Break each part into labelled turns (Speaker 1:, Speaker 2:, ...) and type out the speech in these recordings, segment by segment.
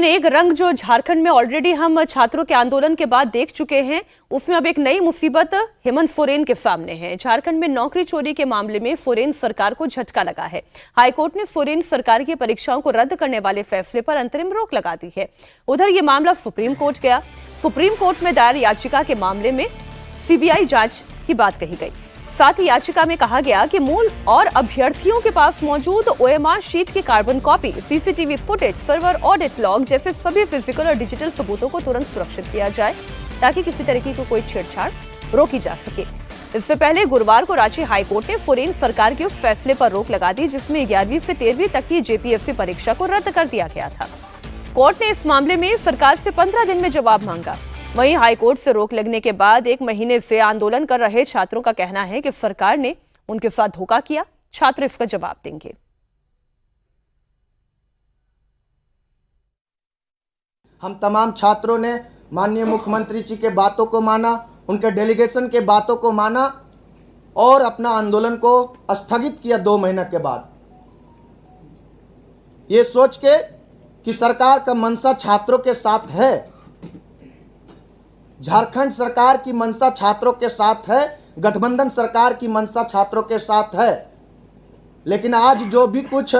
Speaker 1: एक रंग जो झारखंड में ऑलरेडी हम छात्रों के आंदोलन के बाद देख चुके हैं, उसमें अब एक नई मुसीबत हेमंत सोरेन के सामने है। झारखंड में नौकरी चोरी के मामले में सोरेन सरकार को झटका लगा है। हाईकोर्ट ने सोरेन सरकार की परीक्षाओं को रद्द करने वाले फैसले पर अंतरिम रोक लगा दी है। उधर ये मामला सुप्रीम कोर्ट गया। सुप्रीम कोर्ट में दायर याचिका के मामले में सीबीआई जांच की बात कही गई। साथ ही याचिका में कहा गया कि मूल और अभ्यर्थियों के पास मौजूद ओएमआर शीट की carbon copy, CCTV footage, server audit log जैसे सभी फिजिकल और डिजिटल सबूतों को तुरंत सुरक्षित किया जाए ताकि किसी तरीके की कोई छेड़छाड़ रोकी जा सके। इससे पहले गुरुवार को रांची हाईकोर्ट ने सोरेन सरकार के उस फैसले पर रोक लगा दी जिसमें 11वीं से 13वीं तक की जेपीएससी परीक्षा को रद्द कर दिया गया था। कोर्ट ने इस मामले में सरकार से 15 दिन में जवाब मांगा। वहीं हाईकोर्ट से रोक लगने के बाद 1 महीने से आंदोलन कर रहे छात्रों का कहना है कि सरकार ने उनके साथ धोखा किया। छात्र इसका जवाब देंगे।
Speaker 2: हम तमाम छात्रों ने माननीय मुख्यमंत्री जी के बातों को माना, उनके डेलीगेशन के बातों को माना और अपना आंदोलन को स्थगित किया 2 महीने के बाद, ये सोच के कि सरकार का मंशा छात्रों के साथ है। झारखंड सरकार की मंशा छात्रों के साथ है, गठबंधन सरकार की मंशा छात्रों के साथ है। लेकिन आज जो भी कुछ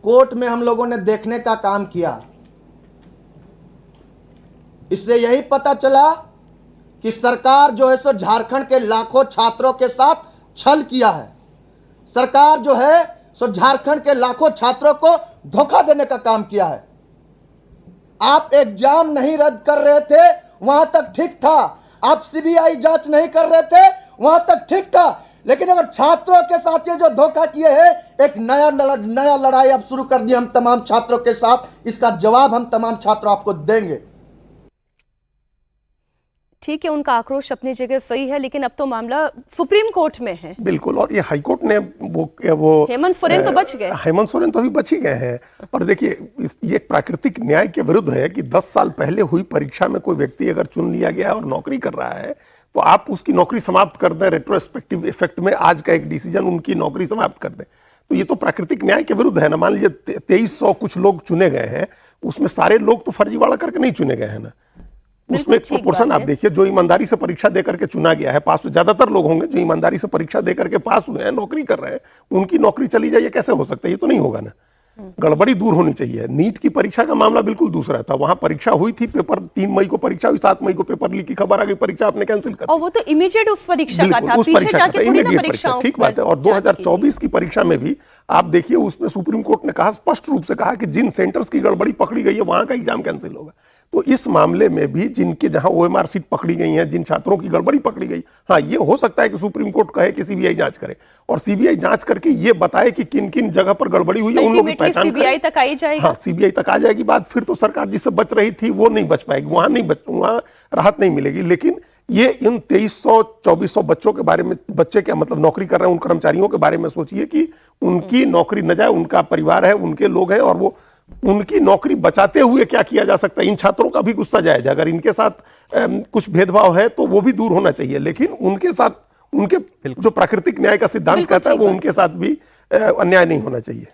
Speaker 2: कोर्ट में हम लोगों ने देखने का काम किया, इससे यही पता चला कि सरकार जो है सो झारखंड के लाखों छात्रों के साथ छल किया है। सरकार जो है सो झारखंड के लाखों छात्रों को धोखा देने का काम किया है। आप एग्जाम नहीं रद्द कर रहे थे, वहां तक ठीक था। आप सीबीआई जांच नहीं कर रहे थे, वहां तक ठीक था। लेकिन अगर छात्रों के साथ ये जो धोखा किए हैं, एक नया लड़ाई अब शुरू कर दी हम तमाम छात्रों के साथ। इसका जवाब हम तमाम छात्र आपको देंगे।
Speaker 1: ठीक है, उनका आक्रोश अपनी जगह सही है, लेकिन अब तो मामला सुप्रीम कोर्ट में है।
Speaker 3: बिल्कुल, और ये हाईकोर्ट ने वो
Speaker 1: हेमंत सोरेन तो बच गए।
Speaker 3: हेमंत सोरेन तो अभी बच ही गए हैं। पर देखिए, ये प्राकृतिक न्याय के विरुद्ध है कि 10 साल पहले हुई परीक्षा में कोई व्यक्ति अगर चुन लिया गया और नौकरी कर रहा है तो आप उसकी नौकरी समाप्त कर दें, रेट्रोस्पेक्टिव इफेक्ट में आज का एक डिसीजन उनकी नौकरी समाप्त कर दें। तो ये तो प्राकृतिक न्याय के विरुद्ध है ना। मान लीजिए 2300 कुछ लोग चुने गए हैं, उसमें सारे लोग तो फर्जीवाड़ा करके नहीं चुने गए हैं ना। उसमें प्रोपोर्शन आप देखिए, जो ईमानदारी से परीक्षा देकर के चुना गया है, पास ज्यादातर लोग होंगे जो ईमानदारी से परीक्षा देकर के पास हुए हैं, नौकरी कर रहे हैं, उनकी नौकरी चली जाए, ये कैसे हो सकता है? ये तो नहीं होगा ना। गड़बड़ी दूर होनी चाहिए। नीट की परीक्षा का मामला बिल्कुल दूसरा था। वहां परीक्षा हुई थी, पेपर 3 मई को परीक्षा हुई, 7 मई को पेपर लीक की खबर आ गई, परीक्षा आपने कैंसिल कर दी।
Speaker 1: और वो तो इमीडिएट उस परीक्षा का था,
Speaker 3: पीछे जाके थोड़ी ना परीक्षा। ठीक बात है। और 2024 की परीक्षा में भी आप देखिए, उसमें सुप्रीम कोर्ट ने कहा, स्पष्ट रूप से कहा कि जिन सेंटर्स की गड़बड़ी पकड़ी गई है वहां का एग्जाम कैंसिल होगा। तो इस मामले में भी जिनके जहां ओएमआर सीट पकड़ी गई है, जिन छात्रों की गड़बड़ी पकड़ी गई, हाँ, ये हो सकता है कि सुप्रीम कोर्ट कहे कि सीबीआई जांच करे और सीबीआई जांच करके ये बताए कि किन किन जगह पर गड़बड़ी हुई है, उन लोगों की पहचान
Speaker 1: सीबीआई तक आई जाएगी।
Speaker 3: हाँ, सीबीआई तक आ जाएगी बात। फिर तो सरकार जिससे बच रही थी वो नहीं बच पाएगी, वहां राहत नहीं मिलेगी। लेकिन ये इन 2300-2400 बच्चों के बारे में, बच्चे क्या मतलब नौकरी कर रहे हैं, उन कर्मचारियों के बारे में सोचिए कि उनकी नौकरी न जाए, उनका परिवार है, उनके लोग हैं, और वो उनकी नौकरी बचाते हुए क्या किया जा सकता है। इन छात्रों का भी गुस्सा जायज है। अगर इनके साथ कुछ भेदभाव है तो वो भी दूर होना चाहिए, लेकिन उनके साथ, उनके जो प्राकृतिक न्याय का सिद्धांत कहता है, वो उनके साथ भी अन्याय नहीं होना चाहिए।